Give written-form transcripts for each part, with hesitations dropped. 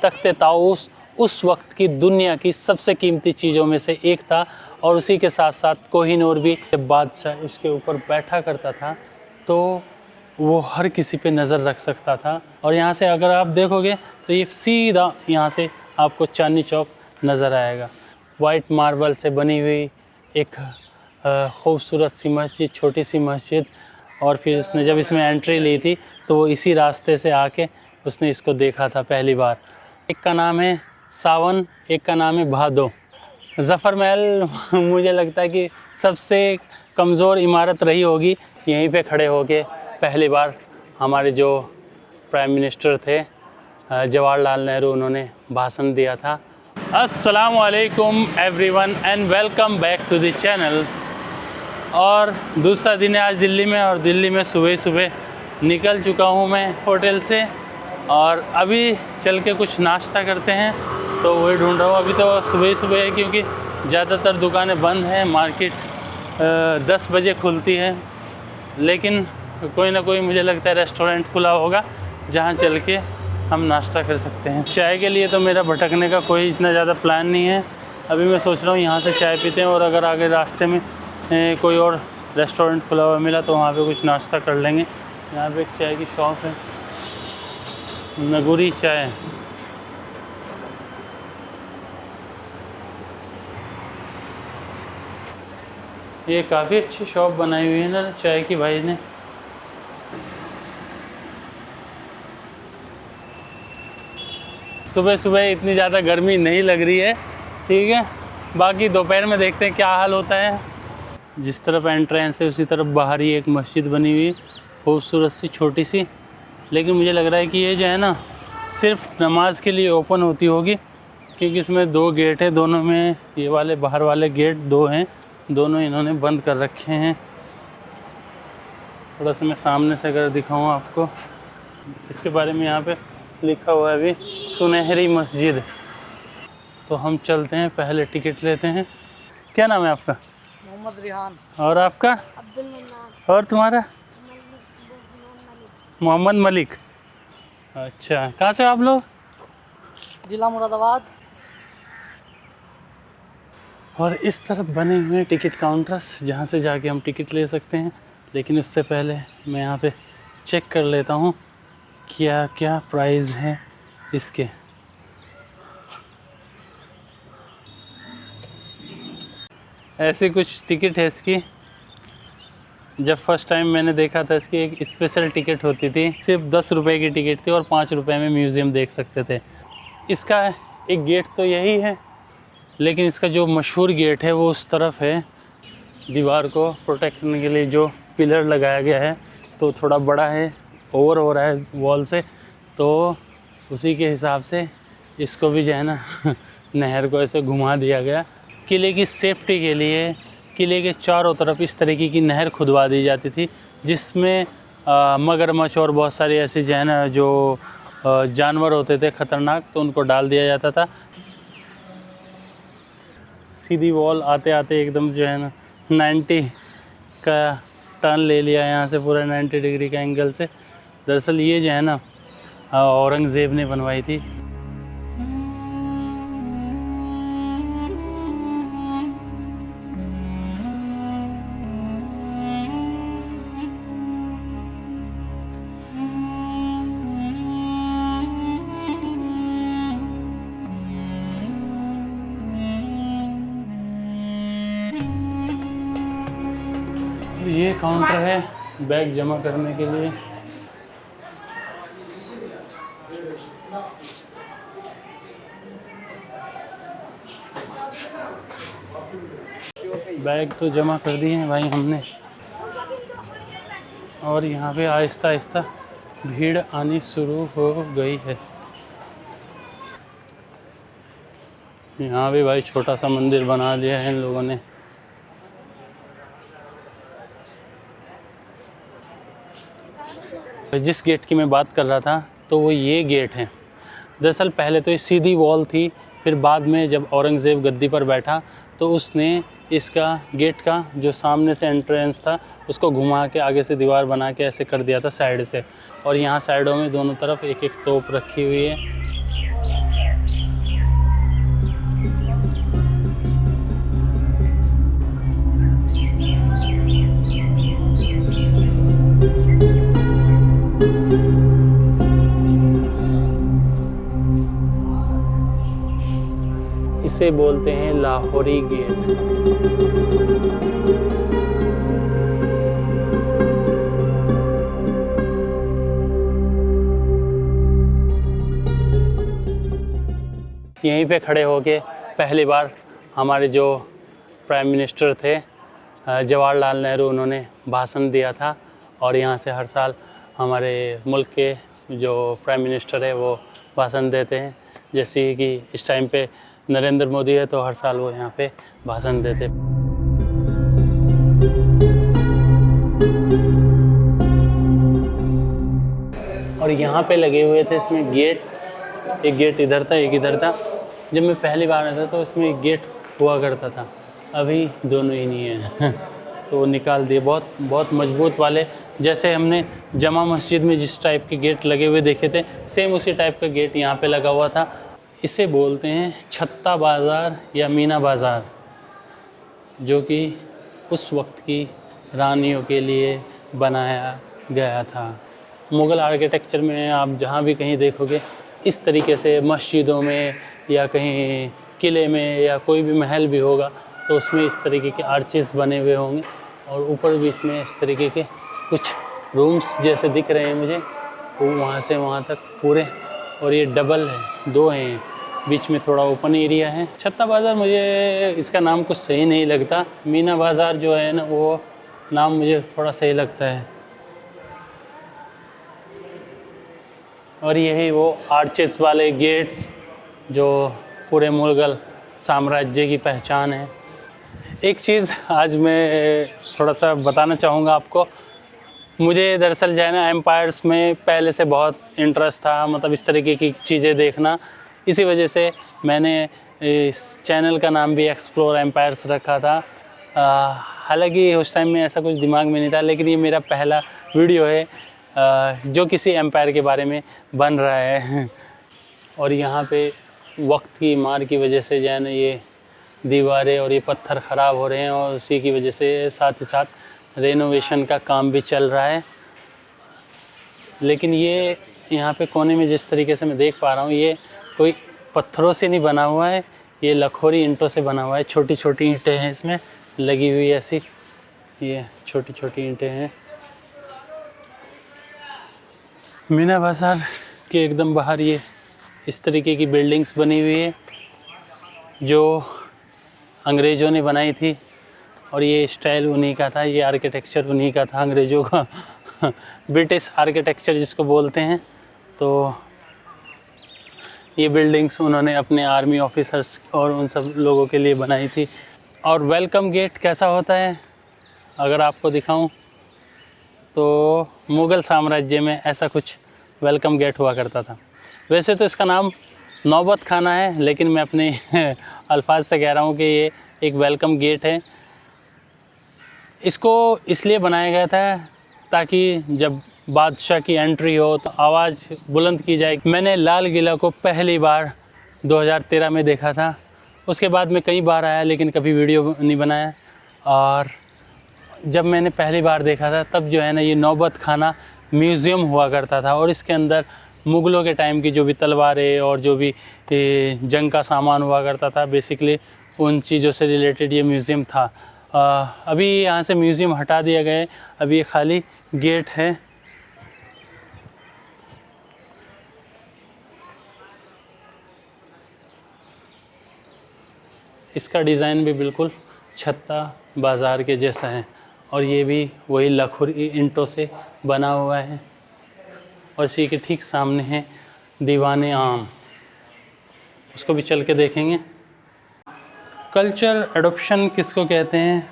तख्ते ताऊस उस वक्त की दुनिया की सबसे कीमती चीज़ों में से एक था, और उसी के साथ साथ कोहिनूर भी। जब बादशाह इसके ऊपर बैठा करता था तो वो हर किसी पे नज़र रख सकता था। और यहाँ से अगर आप देखोगे तो ये सीधा यहाँ से आपको चांदनी चौक नज़र आएगा। वाइट मार्बल से बनी हुई एक खूबसूरत सी मस्जिद, छोटी सी मस्जिद। और फिर उसने जब इसमें एंट्री ली थी तो वो इसी रास्ते से आके उसने इसको देखा था पहली बार। एक का नाम है सावन, एक का नाम है भादो। ज़फ़र महल मुझे लगता है कि सबसे कमज़ोर इमारत रही होगी। यहीं पे खड़े होके पहली बार हमारे जो प्राइम मिनिस्टर थे जवाहरलाल नेहरू, उन्होंने भाषण दिया था। अस्सलामु अलैकुम everyone and welcome back to the channel. और दूसरा दिन है आज दिल्ली में, और दिल्ली में सुबह सुबह निकल चुका हूँ मैं होटल से, और अभी चल के कुछ नाश्ता करते हैं। तो वही ढूंढ रहा हूँ। अभी तो सुबह सुबह है क्योंकि ज़्यादातर दुकानें बंद हैं। मार्केट 10 बजे खुलती है, लेकिन कोई ना कोई मुझे लगता है रेस्टोरेंट खुला होगा जहाँ चल के हम नाश्ता कर सकते हैं। चाय के लिए तो मेरा भटकने का कोई इतना ज़्यादा प्लान नहीं है। अभी मैं सोच रहा हूँ यहाँ से चाय पीते हैं, और अगर आगे रास्ते में कोई और रेस्टोरेंट खुला हुआ मिला तो वहाँ पे कुछ नाश्ता कर लेंगे। यहाँ पे एक चाय की शॉप है, नगुरी चाय। ये काफ़ी अच्छी शॉप बनाई हुई है ना चाय की भाई ने। सुबह सुबह इतनी ज़्यादा गर्मी नहीं लग रही है, ठीक है। बाकी दोपहर में देखते हैं क्या हाल होता है। जिस तरफ एंट्रेंस है उसी तरफ बाहर ही एक मस्जिद बनी हुई है, खूबसूरत सी छोटी सी। लेकिन मुझे लग रहा है कि ये जो है ना सिर्फ नमाज के लिए ओपन होती होगी, क्योंकि इसमें 2 गेट है। दोनों में ये वाले बाहर वाले गेट 2 हैं, दोनों इन्होंने बंद कर रखे हैं। थोड़ा सा मैं सामने से अगर दिखाऊँ आपको, इसके बारे में यहाँ पे लिखा हुआ है अभी सुनहरी मस्जिद। तो हम चलते हैं, पहले टिकट लेते हैं। क्या नाम है आपका? मोहम्मद रिहान। और आपका? अब्दुल मन्नान। और तुम्हारा? मोहम्मद मलिक। अच्छा, कहाँ से आप लोग? जिला मुरादाबाद। और इस तरफ बने हुए टिकट काउंटर्स जहाँ से जाके हम टिकट ले सकते हैं। लेकिन उससे पहले मैं यहाँ पे चेक कर लेता हूँ क्या क्या प्राइस हैं इसके। ऐसी कुछ टिकट है इसकी। जब फर्स्ट टाइम मैंने देखा था इसकी एक स्पेशल टिकट होती थी, सिर्फ 10 रुपये की टिकट थी और 5 रुपये में म्यूज़ियम देख सकते थे। इसका एक गेट तो यही है, लेकिन इसका जो मशहूर गेट है वो उस तरफ है। दीवार को प्रोटेक्ट करने के लिए जो पिलर लगाया गया है तो थोड़ा बड़ा है, ओवर हो रहा है वॉल से, तो उसी के हिसाब से इसको भी जो है ना नहर को ऐसे घुमा दिया गया। किले की सेफ्टी के लिए किले के चारों तरफ इस तरीके की नहर खुदवा दी जाती थी, जिसमें मगरमच्छ और बहुत सारी ऐसी जो है ना जो जानवर होते थे ख़तरनाक, तो उनको डाल दिया जाता था। सीधी वॉल आते आते एकदम जो है ना 90 का टर्न ले लिया यहाँ से, पूरा 90 डिग्री का एंगल से। दरअसल ये जो है ना औरंगज़ेब ने बनवाई थी। ये काउंटर है बैग जमा करने के लिए। बैग तो जमा कर दिए हैं भाई हमने, और यहाँ पे आहिस्ता आहिस्ता भीड़ आनी शुरू हो गई है। यहाँ भी भाई छोटा सा मंदिर बना दिया है इन लोगों ने। जिस गेट की मैं बात कर रहा था तो वो ये गेट है। दरअसल पहले तो ये सीधी वॉल थी, फिर बाद में जब औरंगज़ेब गद्दी पर बैठा तो उसने इसका गेट का जो सामने से एंट्रेंस था उसको घुमा के आगे से दीवार बना के ऐसे कर दिया था साइड से। और यहाँ साइडों में दोनों तरफ एक एक तोप रखी हुई है। इसे बोलते हैं लाहौरी गेट। यहीं पे खड़े होके पहली बार हमारे जो प्राइम मिनिस्टर थे जवाहरलाल नेहरू, उन्होंने भाषण दिया था। और यहाँ से हर साल हमारे मुल्क के जो प्राइम मिनिस्टर है वो भाषण देते हैं। जैसे कि इस टाइम पे नरेंद्र मोदी है तो हर साल वो यहाँ पे भाषण देते। और यहाँ पे लगे हुए थे इसमें गेट, एक गेट इधर था एक इधर था। जब मैं पहली बार आया था तो इसमें एक गेट हुआ करता था, अभी दोनों ही नहीं है तो वो निकाल दिए। बहुत मजबूत वाले, जैसे हमने जमा मस्जिद में जिस टाइप के गेट लगे हुए देखे थे, सेम उसी टाइप का गेट यहाँ पे लगा हुआ था। इसे बोलते हैं छत्ता बाज़ार या मीना बाज़ार, जो कि उस वक्त की रानियों के लिए बनाया गया था। मुग़ल आर्किटेक्चर में आप जहाँ भी कहीं देखोगे इस तरीके से, मस्जिदों में या कहीं किले में या कोई भी महल भी होगा तो उसमें इस तरीके के आर्चेस बने हुए होंगे। और ऊपर भी इसमें इस तरीके के कुछ रूम्स जैसे दिख रहे हैं मुझे, वो वहाँ से वहाँ तक पूरे। और ये डबल है, दो हैं, बीच में थोड़ा ओपन एरिया है। छत्ता बाज़ार मुझे इसका नाम कुछ सही नहीं लगता। मीना बाज़ार जो है ना, वो नाम मुझे थोड़ा सही लगता है। और यही वो आर्चेस वाले गेट्स जो पूरे मुग़ल साम्राज्य की पहचान है। एक चीज़ आज मैं थोड़ा सा बताना चाहूँगा आपको। मुझे दरअसल जो है ना एम्पायर्स में पहले से बहुत इंटरेस्ट था, मतलब इस तरीके की चीज़ें देखना। इसी वजह से मैंने इस चैनल का नाम भी एक्सप्लोर एम्पायर्स रखा था। हालांकि उस टाइम में ऐसा कुछ दिमाग में नहीं था, लेकिन ये मेरा पहला वीडियो है जो किसी एम्पायर के बारे में बन रहा है। और यहाँ पे वक्त की मार की वजह से जो है ना ये दीवारें और ये पत्थर ख़राब हो रहे हैं, और उसी की वजह से साथ ही साथ रेनोवेशन का काम भी चल रहा है। लेकिन ये यहाँ पे कोने में जिस तरीके से मैं देख पा रहा हूँ, ये कोई पत्थरों से नहीं बना हुआ है, ये लखोरी ईंटों से बना हुआ है। छोटी छोटी ईंटें हैं इसमें लगी हुई ऐसी, ये छोटी छोटी ईंटें हैं। मीना बाज़ार के एकदम बाहर ये इस तरीके की बिल्डिंग्स बनी हुई है जो अंग्रेज़ों ने बनाई थी। और ये स्टाइल उन्हीं का था, ये आर्किटेक्चर उन्हीं का था, अंग्रेज़ों का ब्रिटिश आर्किटेक्चर जिसको बोलते हैं। तो ये बिल्डिंग्स उन्होंने अपने आर्मी ऑफिसर्स और उन सब लोगों के लिए बनाई थी। और वेलकम गेट कैसा होता है अगर आपको दिखाऊं तो मुग़ल साम्राज्य में ऐसा कुछ वेलकम गेट हुआ करता था। वैसे तो इसका नाम नौबत खाना है, लेकिन मैं अपने अल्फाज से कह रहा हूँ कि ये एक वेलकम गेट है। इसको इसलिए बनाया गया था ताकि जब बादशाह की एंट्री हो तो आवाज़ बुलंद की जाए। मैंने लाल किला को पहली बार 2013 में देखा था, उसके बाद मैं कई बार आया लेकिन कभी वीडियो नहीं बनाया। और जब मैंने पहली बार देखा था तब जो है ना ये नौबत खाना म्यूज़ियम हुआ करता था, और इसके अंदर मुग़लों के टाइम की जो भी तलवारें और जो भी जंग का सामान हुआ करता था, बेसिकली उन चीज़ों से रिलेटेड ये म्यूज़ियम था। अभी यहाँ से म्यूज़ियम हटा दिया गया है, अभी ये खाली गेट है। इसका डिज़ाइन भी बिल्कुल छत्ता बाज़ार के जैसा है, और ये भी वही लखोरी ईंटों से बना हुआ है। और इसी के ठीक सामने है दीवाने आम, उसको भी चल के देखेंगे। कल्चर एडॉप्शन किसको कहते हैं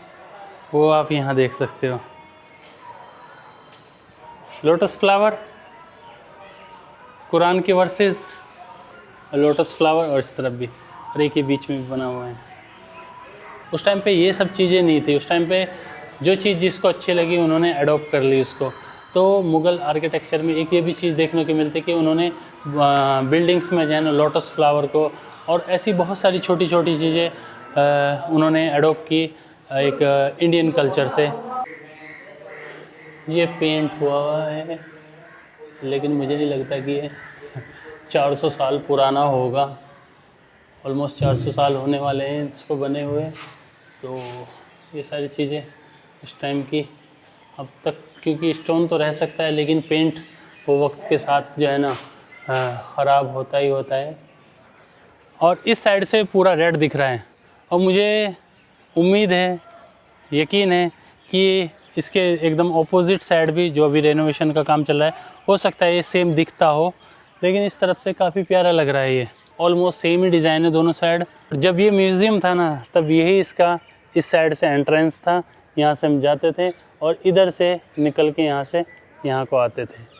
वो आप यहाँ देख सकते हो। लोटस फ्लावर, कुरान के वर्सेस, लोटस फ्लावर, और इस तरफ भी, और एक ही बीच में भी बना हुआ है। उस टाइम पे ये सब चीज़ें नहीं थी। उस टाइम पे जो चीज़ जिसको अच्छी लगी उन्होंने अडॉप्ट कर ली उसको। तो मुग़ल आर्किटेक्चर में एक ये भी चीज़ देखने को मिलती है कि उन्होंने बिल्डिंग्स में जो है ना लोटस फ्लावर को और ऐसी बहुत सारी छोटी छोटी चीज़ें उन्होंने अडॉप्ट की एक इंडियन कल्चर से। ये पेंट हुआ है लेकिन मुझे नहीं लगता कि ये 400 साल पुराना होगा। ऑलमोस्ट 400 साल होने वाले हैं इसको बने हुए। तो ये सारी चीज़ें उस टाइम की अब तक, क्योंकि स्टोन तो रह सकता है लेकिन पेंट वो वक्त के साथ जो है ना ख़राब होता ही होता है। और इस साइड से पूरा रेड दिख रहा है और मुझे उम्मीद है, यकीन है कि इसके एकदम ऑपोजिट साइड भी जो अभी रेनोवेशन का काम चल रहा है हो सकता है ये सेम दिखता हो, लेकिन इस तरफ से काफ़ी प्यारा लग रहा है। ये ऑलमोस्ट सेम ही डिज़ाइन है दोनों साइड। जब ये म्यूज़ियम था ना तब यही इसका इस साइड से एंट्रेंस था, यहाँ से हम जाते थे और इधर से निकल के यहाँ से यहाँ को आते थे।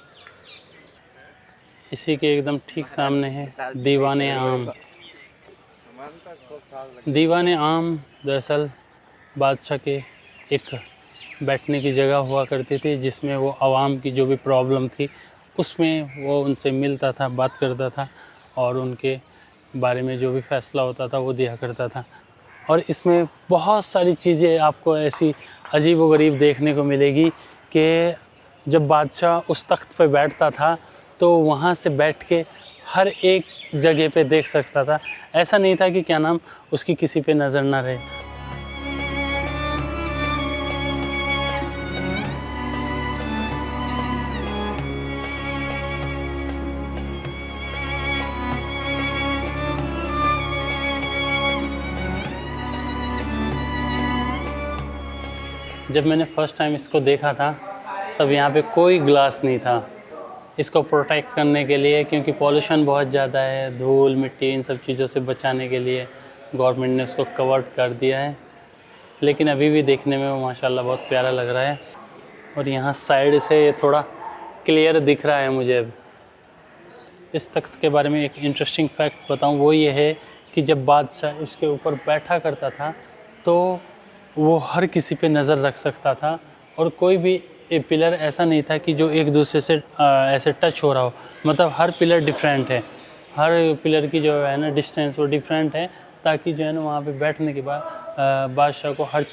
इसी के एकदम ठीक सामने है दीवाने आम। दीवाने आम दरअसल बादशाह के एक बैठने की जगह हुआ करती थी, जिसमें वो आवाम की जो भी प्रॉब्लम थी उसमें वो उनसे मिलता था, बात करता था और उनके बारे में जो भी फ़ैसला होता था वो दिया करता था। और इसमें बहुत सारी चीज़ें आपको ऐसी अजीब व गरीब देखने को मिलेगी कि जब बादशाह उस तख्त पे बैठता था तो वहाँ से बैठ के हर एक जगह पे देख सकता था। ऐसा नहीं था कि क्या नाम उसकी किसी पे नज़र ना रहे। जब मैंने फ़र्स्ट टाइम इसको देखा था तब यहाँ पे कोई ग्लास नहीं था इसको प्रोटेक्ट करने के लिए, क्योंकि पॉल्यूशन बहुत ज़्यादा है, धूल मिट्टी इन सब चीज़ों से बचाने के लिए गवर्नमेंट ने उसको कवर्ड कर दिया है। लेकिन अभी भी देखने में वो माशाल्लाह बहुत प्यारा लग रहा है। और यहाँ साइड से ये थोड़ा क्लियर दिख रहा है मुझे। अब इस तख्त के बारे में एक इंटरेस्टिंग फैक्ट बताऊँ, वो ये है कि जब बादशाह इसके ऊपर बैठा करता था तो वो हर किसी पे नज़र रख सकता था और कोई भी पिलर ऐसा नहीं था कि जो एक दूसरे से ऐसे टच हो रहा हो। मतलब हर पिलर डिफरेंट है, हर पिलर की जो है ना डिस्टेंस वो डिफरेंट है, ताकि जो है ना वहाँ पे बैठने के बाद बादशाह को हर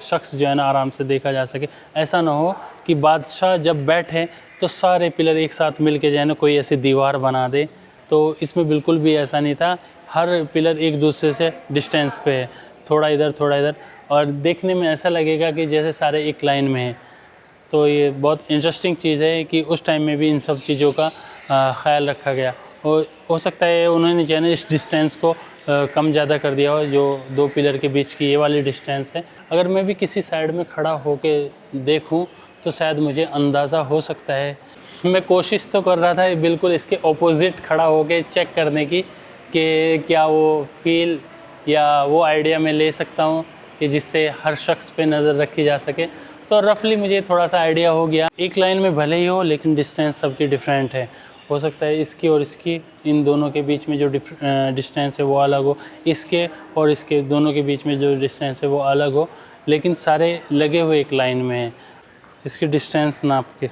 शख्स जो है ना आराम से देखा जा सके। ऐसा ना हो कि बादशाह जब बैठे तो सारे पिलर एक साथ मिल के जो है ना कोई ऐसी दीवार बना दे, तो इसमें बिल्कुल भी ऐसा नहीं था। हर पिलर एक दूसरे से डिस्टेंस पे है, थोड़ा इधर थोड़ा इधर, और देखने में ऐसा लगेगा कि जैसे सारे एक लाइन में हैं। तो ये बहुत इंटरेस्टिंग चीज़ है कि उस टाइम में भी इन सब चीज़ों का ख्याल रखा गया। हो सकता है उन्होंने जो है ना इस डिस्टेंस को कम ज़्यादा कर दिया हो, जो दो पिलर के बीच की ये वाली डिस्टेंस है। अगर मैं भी किसी साइड में खड़ा होके देखूं तो शायद मुझे अंदाज़ा हो सकता है। मैं कोशिश तो कर रहा था बिल्कुल इसके ऑपोजिट खड़ा होके चेक करने की कि क्या वो फील या वो आइडिया मैं ले सकता हूँ कि जिससे हर शख्स पे नज़र रखी जा सके। तो रफली मुझे थोड़ा सा आइडिया हो गया। एक लाइन में भले ही हो लेकिन डिस्टेंस सबकी डिफरेंट है। हो सकता है इसकी और इसकी, इन दोनों के बीच में जो डिस्टेंस है वो अलग हो, इसके और इसके दोनों के बीच में जो डिस्टेंस है वो अलग हो, लेकिन सारे लगे हुए एक लाइन में हैं। इसकी डिस्टेंस नाप के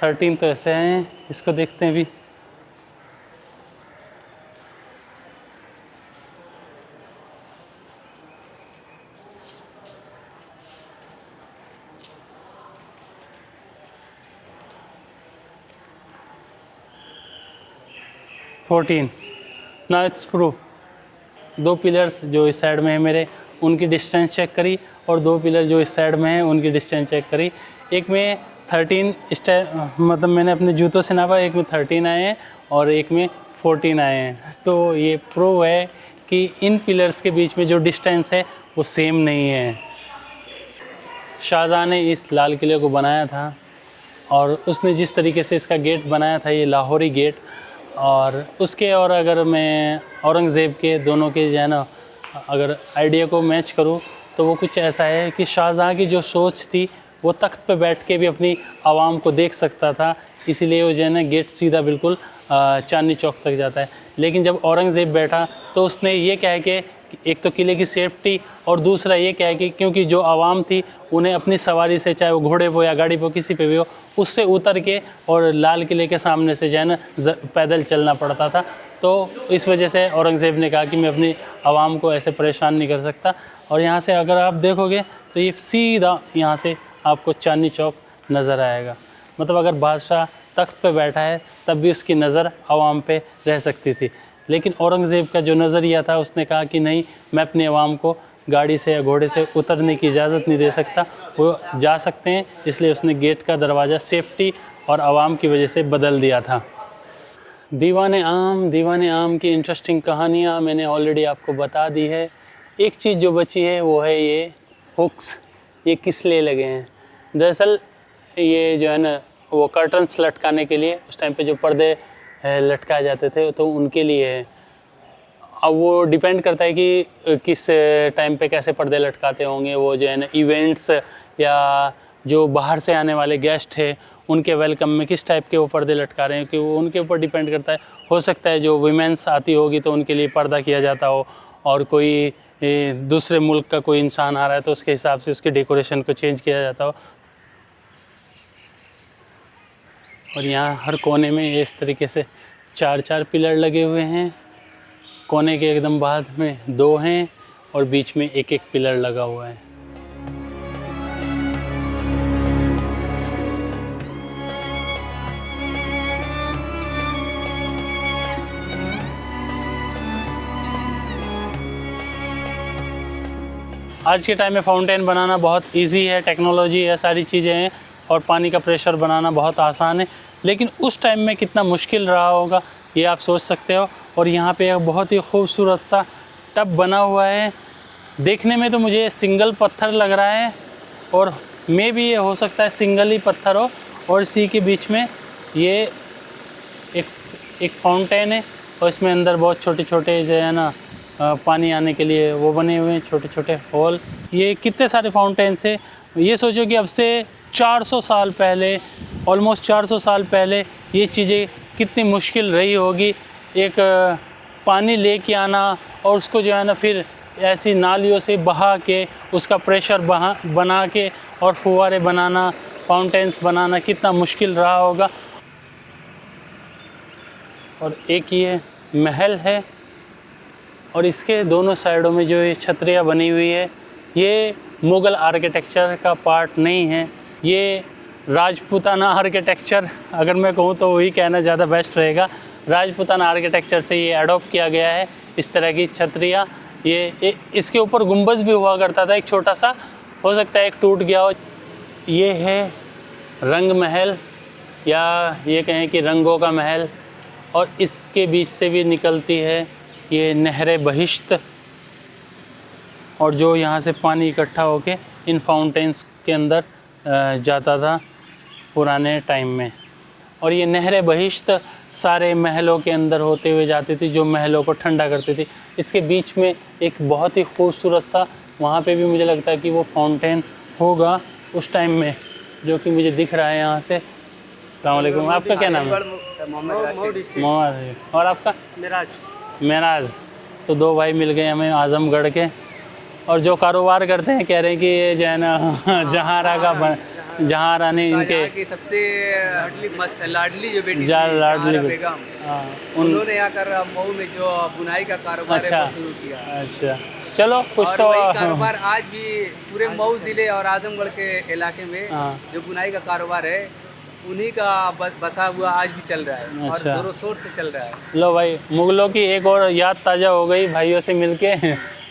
थर्टीन तो ऐसे हैं। इसको देखते हैं भी। फोर्टीन ना इट्स प्रूफ। दो पिलर्स जो इस साइड में है मेरे, उनकी डिस्टेंस चेक करी, और दो पिलर जो इस साइड में है उनकी डिस्टेंस चेक करी। एक में 13 मतलब मैंने अपने जूतों से नापा, एक में 13 आए हैं और एक में 14 आए हैं। तो ये प्रूव है कि इन पिलर्स के बीच में जो डिस्टेंस है वो सेम नहीं है। शाहजहाँ ने इस लाल किले को बनाया था और उसने जिस तरीके से इसका गेट बनाया था, ये लाहौरी गेट, और उसके और अगर मैं औरंगज़ेब के दोनों के जो है ना अगर आइडिया को मैच करूँ तो वो कुछ ऐसा है कि शाहजहाँ की जो सोच थी वो तख्त पे बैठ के भी अपनी आवाम को देख सकता था, इसीलिए वो जो है ना गेट सीधा बिल्कुल चांदनी चौक तक जाता है। लेकिन जब औरंगज़ेब बैठा तो उसने ये कहा कि एक तो किले की सेफ्टी और दूसरा ये क्या है कि क्योंकि जो आवाम थी उन्हें अपनी सवारी से, चाहे वो घोड़े पे या गाड़ी पे किसी पे भी हो, उससे उतर के और लाल किले के सामने से जो है ना पैदल चलना पड़ता था। तो इस वजह से औरंगज़ेब ने कहा कि मैं अपनी आवाम को ऐसे परेशान नहीं कर सकता। और यहाँ से अगर आप देखोगे तो ये सीधा यहाँ से आपको चांदनी चौक नज़र आएगा। मतलब अगर बादशाह तख्त पे बैठा है तब भी उसकी नज़र आवाम पे रह सकती थी। लेकिन औरंगज़ेब का जो नज़रिया था, उसने कहा कि नहीं, मैं अपने आवाम को गाड़ी से या घोड़े से उतरने की इजाज़त नहीं दे सकता, वो जा सकते हैं। इसलिए उसने गेट का दरवाज़ा सेफ्टी और आवाम की वजह से बदल दिया था। दीवाने आम की इंटरेस्टिंग कहानियाँ मैंने ऑलरेडी आपको बता दी है। एक चीज़ जो बची है वो है ये हुक्स। ये किस लिए लगे हैं? दरअसल ये जो है ना वो कर्टन्स लटकाने के लिए, उस टाइम पे जो पर्दे लटकाए जाते थे तो उनके लिए है। अब वो डिपेंड करता है कि किस टाइम पे कैसे पर्दे लटकाते होंगे। वो जो है ना इवेंट्स या जो बाहर से आने वाले गेस्ट है उनके वेलकम में किस टाइप के वो पर्दे लटका रहे हैं, कि वो उनके ऊपर डिपेंड करता है। हो सकता है जो वुमेंस आती होगी तो उनके लिए पर्दा किया जाता हो, और कोई दूसरे मुल्क का कोई इंसान आ रहा है तो उसके हिसाब से उसके डेकोरेशन को चेंज किया जाता हो। और यहाँ हर कोने में इस तरीके से 4-4 पिलर लगे हुए हैं। कोने के एकदम बाद में 2 हैं और बीच में 1-1 पिलर लगा हुआ है। आज के टाइम में फाउंटेन बनाना बहुत इजी है, टेक्नोलॉजी है, सारी चीज़ें हैं, और पानी का प्रेशर बनाना बहुत आसान है। लेकिन उस टाइम में कितना मुश्किल रहा होगा ये आप सोच सकते हो। और यहाँ पे एक बहुत ही खूबसूरत सा टब बना हुआ है। देखने में तो मुझे सिंगल पत्थर लग रहा है, और मे भी ये हो सकता है सिंगल ही पत्थर हो, और इसी के बीच में ये एक फाउंटेन है, और इसमें अंदर बहुत छोटे छोटे जो है ना पानी आने के लिए वो बने हुए हैं छोटे छोटे होल। ये कितने सारे फाउंटेन से, ये सोचो कि अब से 400 साल पहले, ऑलमोस्ट 400 साल पहले ये चीज़ें कितनी मुश्किल रही होगी। एक पानी लेके आना और उसको जो है ना फिर ऐसी नालियों से बहा के उसका प्रेशर बना के और फुव्वारे बनाना, फाउंटेन्स बनाना कितना मुश्किल रहा होगा। और एक ये महल है, और इसके दोनों साइडों में जो ये छतरियाँ बनी हुई है ये मुग़ल आर्किटेक्चर का पार्ट नहीं है, ये राजपूताना आर्किटेक्चर, अगर मैं कहूँ तो वही कहना ज़्यादा बेस्ट रहेगा। राजपूताना आर्किटेक्चर से ये अडॉप्ट किया गया है इस तरह की छतरियाँ। ये इसके ऊपर गुंबद भी हुआ करता था एक छोटा सा, हो सकता है एक टूट गया हो। ये है रंग महल, या ये कहें कि रंगों का महल, और इसके बीच से भी निकलती है ये नहर बहिश्त, और जो यहाँ से पानी इकट्ठा होके इन फाउंटेन्स के अंदर जाता था पुराने टाइम में। और ये नहर बहिश्त सारे महलों के अंदर होते हुए जाती थी, जो महलों को ठंडा करती थी। इसके बीच में एक बहुत ही खूबसूरत सा, वहाँ पे भी मुझे लगता है कि वो फाउंटेन होगा उस टाइम में, जो कि मुझे दिख रहा है यहाँ से। अस्सलाम वालेकुम, आपका क्या नाम है? मोहम्मद। और आपका? मेराज। तो 2 भाई मिल गए हमें आज़मगढ़ के, और जो कारोबार करते हैं कह रहे हैं कि ये जो है ना जहाँ रानी इनके सबसे लाडली जो बेटी लाडली बेगम, उन्होंने यहाँ कर मऊ में जो बुनाई का कारोबार है वो शुरू किया। अच्छा, चलो कुछ और तो वही कारोबार आज भी पूरे मऊ जिले और आजमगढ़ के इलाके में जो बुनाई का कारोबार है उन्हीं का बसा हुआ आज भी चल रहा है। और जोरों शोर से चल रहा है। लो भाई, मुगलों की एक और याद ताज़ा हो गई भाइयों से मिलके।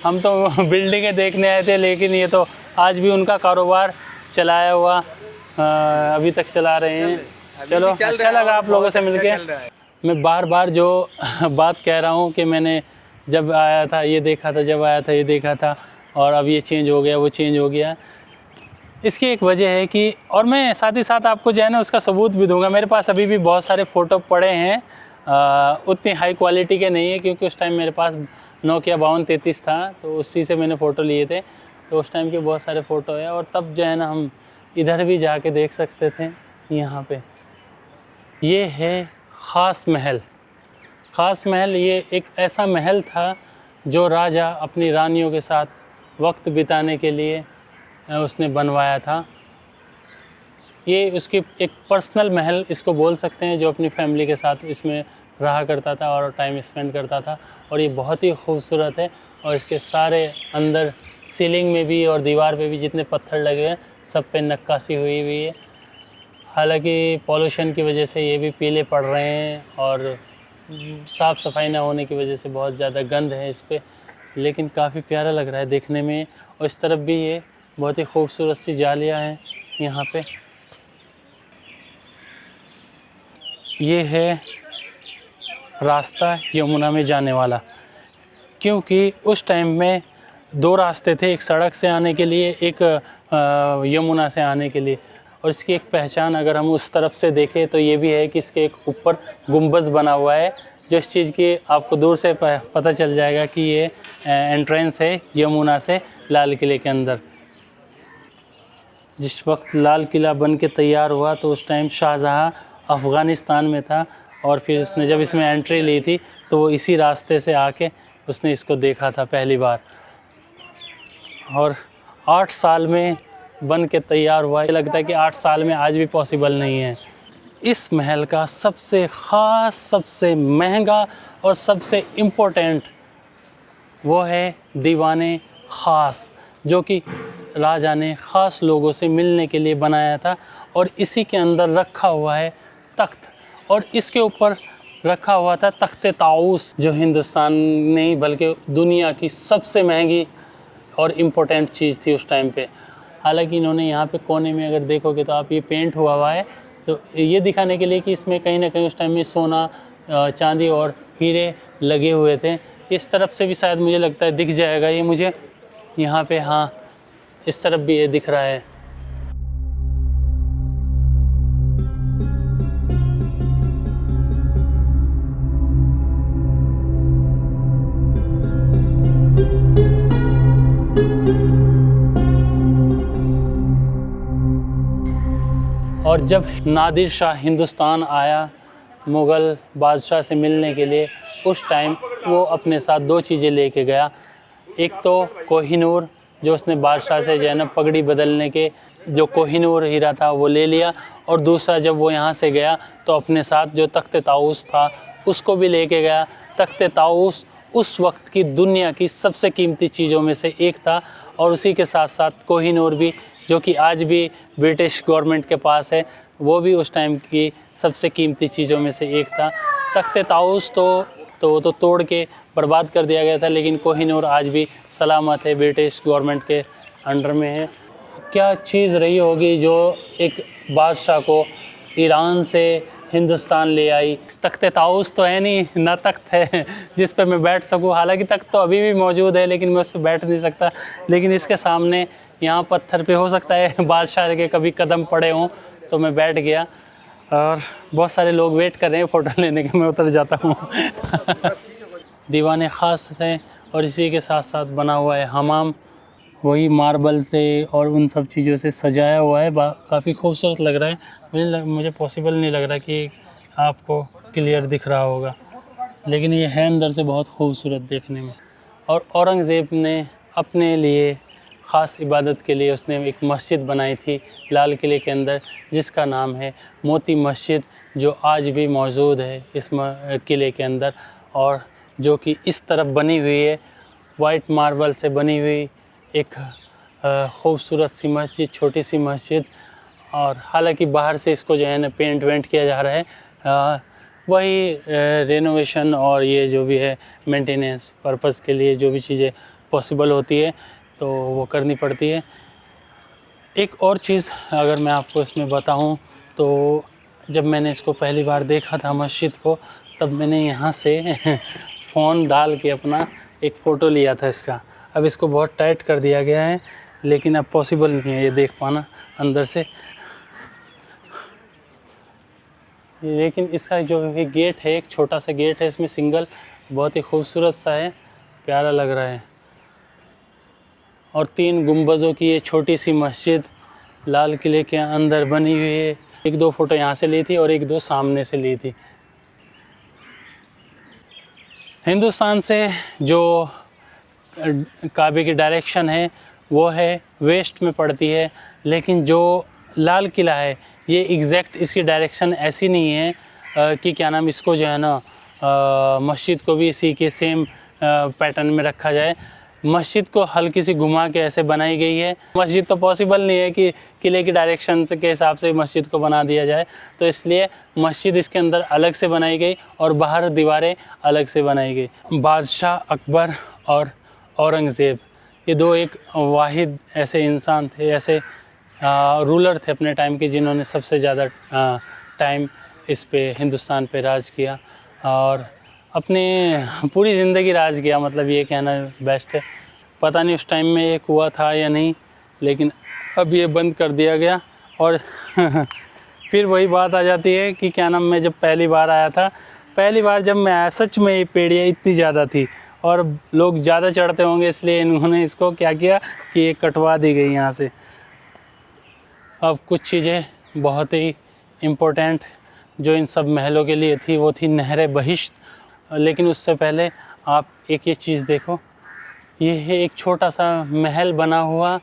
हम तो बिल्डिंगें देखने आए थे, लेकिन ये तो आज भी उनका कारोबार चलाया हुआ अभी तक चला रहे हैं। चलो अच्छा लगा आप लोगों से मिलके। मैं बार बार जो बात कह रहा हूँ कि मैंने जब आया था ये देखा था, जब आया था ये देखा था, और अब ये चेंज हो गया, वो चेंज हो गया। इसकी एक वजह है कि, और मैं साथ ही साथ आपको जो है ना उसका सबूत भी दूंगा। मेरे पास अभी भी बहुत सारे फ़ोटो पड़े हैं, उतनी हाई क्वालिटी के नहीं है, क्योंकि उस टाइम मेरे पास नोकिया 5233 था, तो उसी से मैंने फ़ोटो लिए थे। तो उस टाइम के बहुत सारे फ़ोटो है, और तब जो है ना हम इधर भी जाके देख सकते थे। यहाँ पे ये है ख़ास महल। ख़ास महल ये एक ऐसा महल था जो राजा अपनी रानियों के साथ वक्त बिताने के लिए उसने बनवाया था। ये उसकी एक पर्सनल महल इसको बोल सकते हैं, जो अपनी फैमिली के साथ इसमें रहा करता था और टाइम स्पेंड करता था। और ये बहुत ही खूबसूरत है और इसके सारे अंदर सीलिंग में भी और दीवार पे भी जितने पत्थर लगे हैं सब पे नक्काशी हुई हुई है। हालांकि पॉल्यूशन की वजह से ये भी पीले पड़ रहे हैं और साफ़ सफाई ना होने की वजह से बहुत ज़्यादा गंद है इस पे, लेकिन काफ़ी प्यारा लग रहा है देखने में। और इस तरफ भी ये बहुत ही खूबसूरत सी जालियाँ हैं यहाँ पे। ये है रास्ता यमुना में जाने वाला, क्योंकि उस टाइम में 2 रास्ते थे, एक सड़क से आने के लिए, एक यमुना से आने के लिए। और इसकी एक पहचान अगर हम उस तरफ से देखें तो ये भी है कि इसके एक ऊपर गुंबज़ बना हुआ है, जिस चीज़ की आपको दूर से पता चल जाएगा कि ये एंट्रेंस है यमुना से लाल किले के अंदर। जिस वक्त लाल किला बन के तैयार हुआ तो उस टाइम शाहजहाँ अफ़गानिस्तान में था और फिर उसने जब इसमें एंट्री ली थी तो वो इसी रास्ते से आके उसने इसको देखा था पहली बार। और 8 साल में बन के तैयार हुआ। ये लगता है कि 8 साल में आज भी पॉसिबल नहीं है। इस महल का सबसे ख़ास, सबसे महंगा और सबसे इम्पोर्टेंट वो है दीवाने ख़ास, जो कि राजा ने ख़ास लोगों से मिलने के लिए बनाया था। और इसी के अंदर रखा हुआ है तख्त, और इसके ऊपर रखा हुआ था तख्ते ताऊस, जो हिंदुस्तान नहीं बल्कि दुनिया की सबसे महंगी और इम्पोर्टेंट चीज़ थी उस टाइम पे। हालांकि इन्होंने यहाँ पे कोने में अगर देखोगे तो आप ये पेंट हुआ है, तो ये दिखाने के लिए कि इसमें कहीं ना कहीं उस टाइम में सोना, चांदी और हीरे लगे हुए थे। इस तरफ से भी शायद मुझे लगता है दिख जाएगा ये मुझे यहाँ पे, हाँ इस तरफ भी ये दिख रहा है। और जब नादिर शाह हिंदुस्तान आया मुग़ल बादशाह से मिलने के लिए, उस टाइम वो अपने साथ 2 चीज़ें लेके गया। एक तो कोहिनूर, जो उसने बादशाह से ज़ैनब पगड़ी बदलने के जो कोहिनूर हीरा था वो ले लिया। और दूसरा, जब वो यहाँ से गया तो अपने साथ जो तख्ते ताऊस था उसको भी लेके गया। तख्ते ताऊस उस वक्त की दुनिया की सबसे कीमती चीज़ों में से एक था, और उसी के साथ साथ कोहिनूर भी, जो कि आज भी ब्रिटिश गवर्नमेंट के पास है, वो भी उस टाइम की सबसे कीमती चीज़ों में से एक था। तख्ते ताऊस तो तोड़ के बर्बाद कर दिया गया था, लेकिन कोहिनूर आज भी सलामत है, ब्रिटिश गवर्नमेंट के अंडर में है। क्या चीज़ रही होगी जो एक बादशाह को ईरान से हिंदुस्तान ले आई। तख्ते ताऊस तो है नहीं, ना तख्त है जिस पे मैं बैठ सकूं। हालांकि तख्त तो अभी भी मौजूद है, लेकिन मैं उस पर बैठ नहीं सकता। लेकिन इसके सामने यहाँ पत्थर पे हो सकता है बादशाह के कभी कदम पड़े हों, तो मैं बैठ गया। और बहुत सारे लोग वेट कर रहे हैं फ़ोटो लेने के, मैं उतर जाता हूँ दीवाने ख़ास है। और इसी के साथ साथ बना हुआ है हमाम, वही मार्बल से और उन सब चीज़ों से सजाया हुआ है। काफ़ी खूबसूरत लग रहा है। मुझे पॉसिबल नहीं लग रहा कि आपको क्लियर दिख रहा होगा, लेकिन ये है अंदर से बहुत खूबसूरत देखने में। और औरंगज़ेब ने अपने लिए ख़ास इबादत के लिए उसने एक मस्जिद बनाई थी लाल किले के अंदर, जिसका नाम है मोती मस्जिद, जो आज भी मौजूद है इस किले के अंदर। और जो कि इस तरफ बनी हुई है, वाइट मार्बल से बनी हुई एक खूबसूरत सी मस्जिद, छोटी सी मस्जिद। और हालांकि बाहर से इसको जो है ना पेंट वेंट किया जा रहा है, वही रेनोवेशन और ये जो भी है मेंटेनेंस पर्पज़ के लिए जो भी चीज़ें पॉसिबल होती है तो वो करनी पड़ती है। एक और चीज़ अगर मैं आपको इसमें बताऊं तो जब मैंने इसको पहली बार देखा था मस्जिद को, तब मैंने यहाँ से फ़ोन डाल के अपना एक फ़ोटो लिया था इसका। अब इसको बहुत टाइट कर दिया गया है, लेकिन अब पॉसिबल नहीं है ये देख पाना अंदर से। लेकिन इसका जो है गेट है, एक छोटा सा गेट है इसमें सिंगल, बहुत ही खूबसूरत सा है, प्यारा लग रहा है। और 3 गुंबज़ों की ये छोटी सी मस्जिद लाल किले के अंदर बनी हुई है। 1-2 फ़ोटो यहाँ से ली थी और 1-2 सामने से ली थी। हिंदुस्तान से जो काबे की डायरेक्शन है वो है वेस्ट में पड़ती है, लेकिन जो लाल किला है ये एग्जैक्ट इसकी डायरेक्शन ऐसी नहीं है कि क्या नाम इसको जो है ना मस्जिद को भी इसी के सेम पैटर्न में रखा जाए। मस्जिद को हल्की सी घुमा के ऐसे बनाई गई है। मस्जिद तो पॉसिबल नहीं है कि किले की डायरेक्शन के हिसाब से मस्जिद को बना दिया जाए, तो इसलिए मस्जिद इसके अंदर अलग से बनाई गई और बाहर दीवारें अलग से बनाई गई। बादशाह अकबर और औरंगज़ेब ये दो एक वाहिद ऐसे इंसान थे, ऐसे रूलर थे अपने टाइम के, जिन्होंने सबसे ज़्यादा टाइम इस पे हिंदुस्तान पे राज किया और अपने पूरी ज़िंदगी राज किया, मतलब ये कहना बेस्ट है। पता नहीं उस टाइम में ये हुआ था या नहीं, लेकिन अब ये बंद कर दिया गया। और फिर वही बात आ जाती है कि क्या नाम, मैं जब पहली बार आया था, पहली बार जब मैं आया सच में ये पेड़ियाँ इतनी ज़्यादा थी और लोग ज़्यादा चढ़ते होंगे, इसलिए इन्होंने इसको क्या किया कि ये कटवा दी गई यहाँ से। अब कुछ चीज़ें बहुत ही इम्पोर्टेंट जो इन सब महलों के लिए थी वो थी नहर बहिश्त। लेकिन उससे पहले आप एक ये चीज़ देखो, ये है एक छोटा सा महल बना हुआ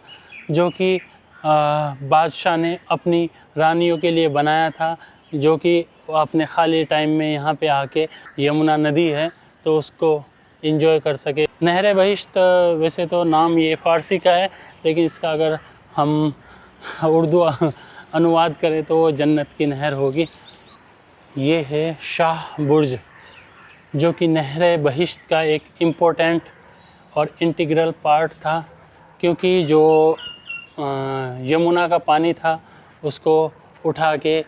जो कि बादशाह ने अपनी रानियों के लिए बनाया था, जो कि अपने खाली टाइम में यहाँ पे आके यमुना नदी है तो उसको एंजॉय कर सके। नहर बहिश्त वैसे तो नाम ये फ़ारसी का है, लेकिन इसका अगर हम उर्दू अनुवाद करें तो वो जन्नत की नहर होगी। ये है शाह बुर्ज जो कि नहर बहिश्त का एक इम्पोर्टेंट और इंटीग्रल पार्ट था, क्योंकि जो यमुना का पानी था उसको उठा के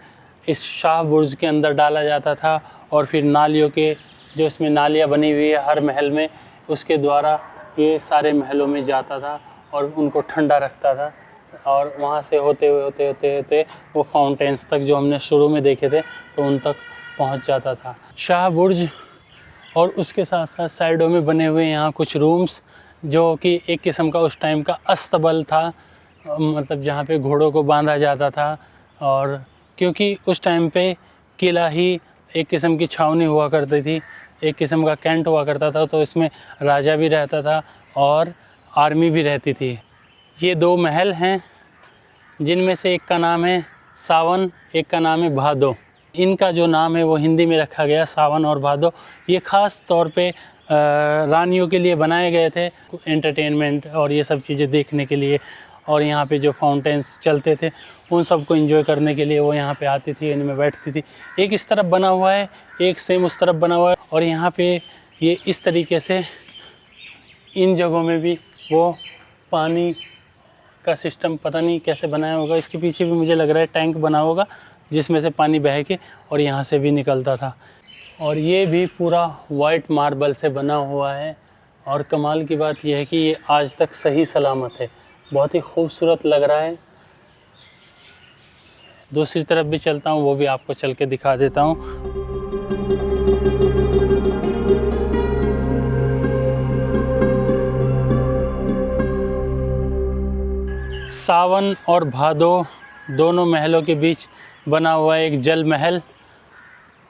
इस शाह बुर्ज के अंदर डाला जाता था और फिर नालियों के जो इसमें नालियाँ बनी हुई है हर महल में, उसके द्वारा ये सारे महलों में जाता था और उनको ठंडा रखता था और वहाँ से होते हुए वो फाउंटेन्स तक जो हमने शुरू में देखे थे तो उन तक पहुँच जाता था। शाह बुर्ज और उसके साथ साथ साइडों में बने हुए यहाँ कुछ रूम्स जो कि एक किस्म का उस टाइम का अस्तबल था, मतलब जहाँ पे घोड़ों को बांधा जाता था। और क्योंकि उस टाइम पे किला ही एक किस्म की छावनी हुआ करती थी, एक किस्म का कैंट हुआ करता था, तो इसमें राजा भी रहता था और आर्मी भी रहती थी। ये दो महल हैं जिनमें से एक का नाम है सावन, एक का नाम है भादो। इनका जो नाम है वो हिंदी में रखा गया सावन और भादो। ये ख़ास तौर पे रानियों के लिए बनाए गए थे, एंटरटेनमेंट और ये सब चीज़ें देखने के लिए, और यहाँ पे जो फाउंटेन्स चलते थे उन सब को एंजॉय करने के लिए वो यहाँ पे आती थी, इनमें बैठती थी। एक इस तरफ बना हुआ है, एक सेम उस तरफ बना हुआ है, और यहाँ पे ये इस तरीके से इन जगहों में भी वो पानी का सिस्टम पता नहीं कैसे बनाया होगा। इसके पीछे भी मुझे लग रहा है टैंक बना होगा जिसमें से पानी बह के और यहाँ से भी निकलता था। और ये भी पूरा वाइट मार्बल से बना हुआ है और कमाल की बात यह है कि ये आज तक सही सलामत है, बहुत ही खूबसूरत लग रहा है। दूसरी तरफ भी चलता हूँ, वो भी आपको चल के दिखा देता हूँ। सावन और भादो दोनों महलों के बीच बना हुआ एक जल महल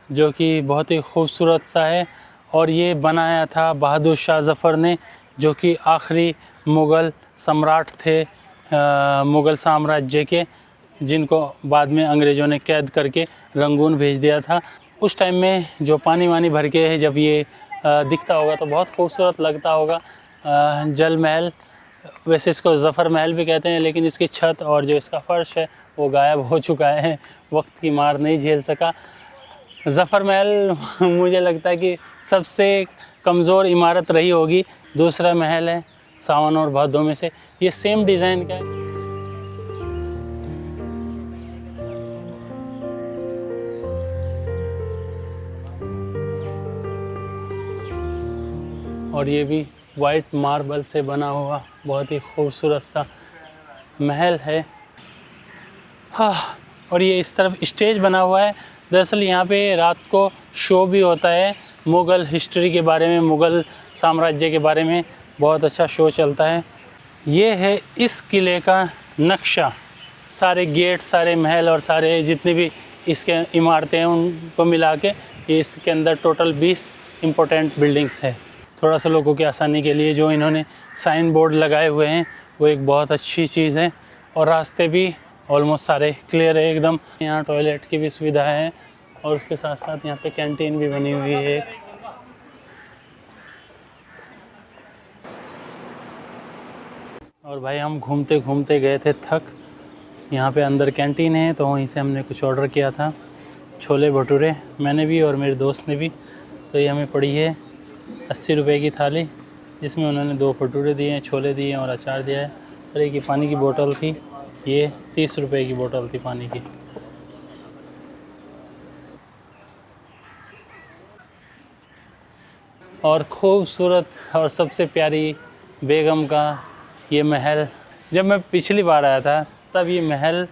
जो कि बहुत ही खूबसूरत सा है, और ये बनाया था बहादुर शाह ज़फ़र ने, जो कि आखिरी मुग़ल सम्राट थे मुग़ल साम्राज्य के, जिनको बाद में अंग्रेज़ों ने कैद करके रंगून भेज दिया था। उस टाइम में जो पानी वानी भर के है जब ये दिखता होगा तो बहुत खूबसूरत लगता होगा। जल महल, वैसे इसको ज़फ़र महल भी कहते हैं, लेकिन इसकी छत और जो इसका फ़र्श है वो गायब हो चुका है, वक्त की मार नहीं झेल सका। ज़फ़र महल मुझे लगता है कि सबसे कमज़ोर इमारत रही होगी। दूसरा महल है सावन और भादो में से, ये सेम डिज़ाइन का है। और ये भी वाइट मार्बल से बना हुआ बहुत ही खूबसूरत सा महल है। हाँ, और ये इस तरफ स्टेज बना हुआ है। दरअसल यहाँ पे रात को शो भी होता है, मुग़ल हिस्ट्री के बारे में, मुग़ल साम्राज्य के बारे में बहुत अच्छा शो चलता है। ये है इस किले का नक्शा, सारे गेट, सारे महल और सारे जितने भी इसके इमारतें हैं उनको मिला के ये इसके अंदर टोटल 20 इम्पोर्टेंट बिल्डिंग्स है। थोड़ा सा लोगों की आसानी के लिए जो इन्होंने साइन बोर्ड लगाए हुए हैं वो एक बहुत अच्छी चीज़ है। और रास्ते भी ऑलमोस्ट सारे क्लियर है एकदम। यहाँ टॉयलेट की भी सुविधा है और उसके साथ साथ यहाँ पे कैंटीन भी बनी हुई है। और भाई हम घूमते घूमते गए थे थक। यहाँ पे अंदर कैंटीन है तो वहीं से हमने कुछ ऑर्डर किया था, छोले भटूरे, मैंने भी और मेरे दोस्त ने भी। तो ये हमें पड़ी है 80 रुपये की थाली, जिसमें उन्होंने 2 भटूरे दिए हैं, छोले दिए हैं और अचार दिया है। और एक पानी की बोतल थी, ये 30 रुपये की बोतल थी पानी की। और खूबसूरत और सबसे प्यारी बेगम का ये महल, जब मैं पिछली बार आया था तब ये महल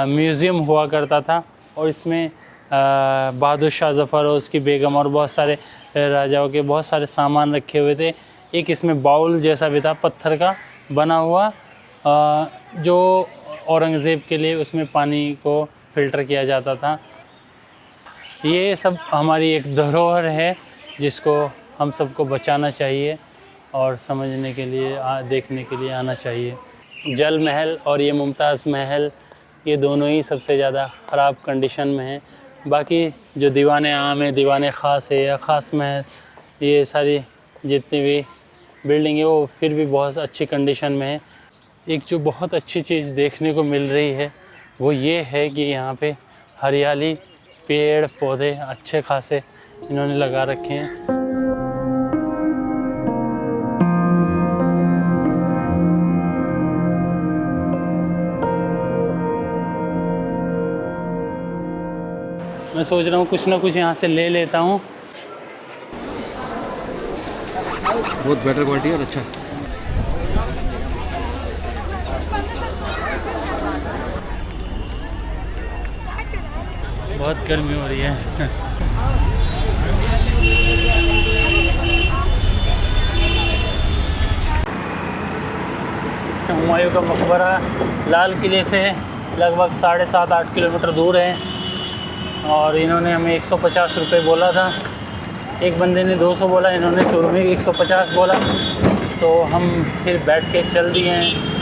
म्यूज़ियम हुआ करता था और इसमें बहादुर शाह ज़फ़र और उसकी बेगम और बहुत सारे राजाओं के बहुत सारे सामान रखे हुए थे। एक इसमें बाउल जैसा भी था पत्थर का बना हुआ, जो औरंगज़ेब के लिए उसमें पानी को फ़िल्टर किया जाता था। ये सब हमारी एक धरोहर है जिसको हम सबको बचाना चाहिए और समझने के लिए देखने के लिए आना चाहिए। जल महल और ये मुमताज़ महल, ये दोनों ही सबसे ज़्यादा ख़राब कंडीशन में हैं। बाकी जो दीवाने आम है, दीवाने ख़ास है या ख़ास महल, ये सारी जितनी भी बिल्डिंग है वो फिर भी बहुत अच्छी कंडीशन में है। एक जो बहुत अच्छी चीज़ देखने को मिल रही है वो ये है कि यहाँ पे हरियाली, पेड़ पौधे अच्छे खासे इन्होंने लगा रखे हैं। मैं सोच रहा हूँ कुछ ना कुछ यहाँ से ले लेता हूँ। बहुत बेटर क्वालिटी और अच्छा। बहुत गर्मी हो रही है। हुमायूं का मकबरा लाल किले से लगभग 7.5-8 किलोमीटर दूर है और इन्होंने हमें 150 रुपये बोला था। एक बंदे ने 200 बोला, इन्होंने शुरू में 150 बोला, तो हम फिर बैठ के चल दिए हैं।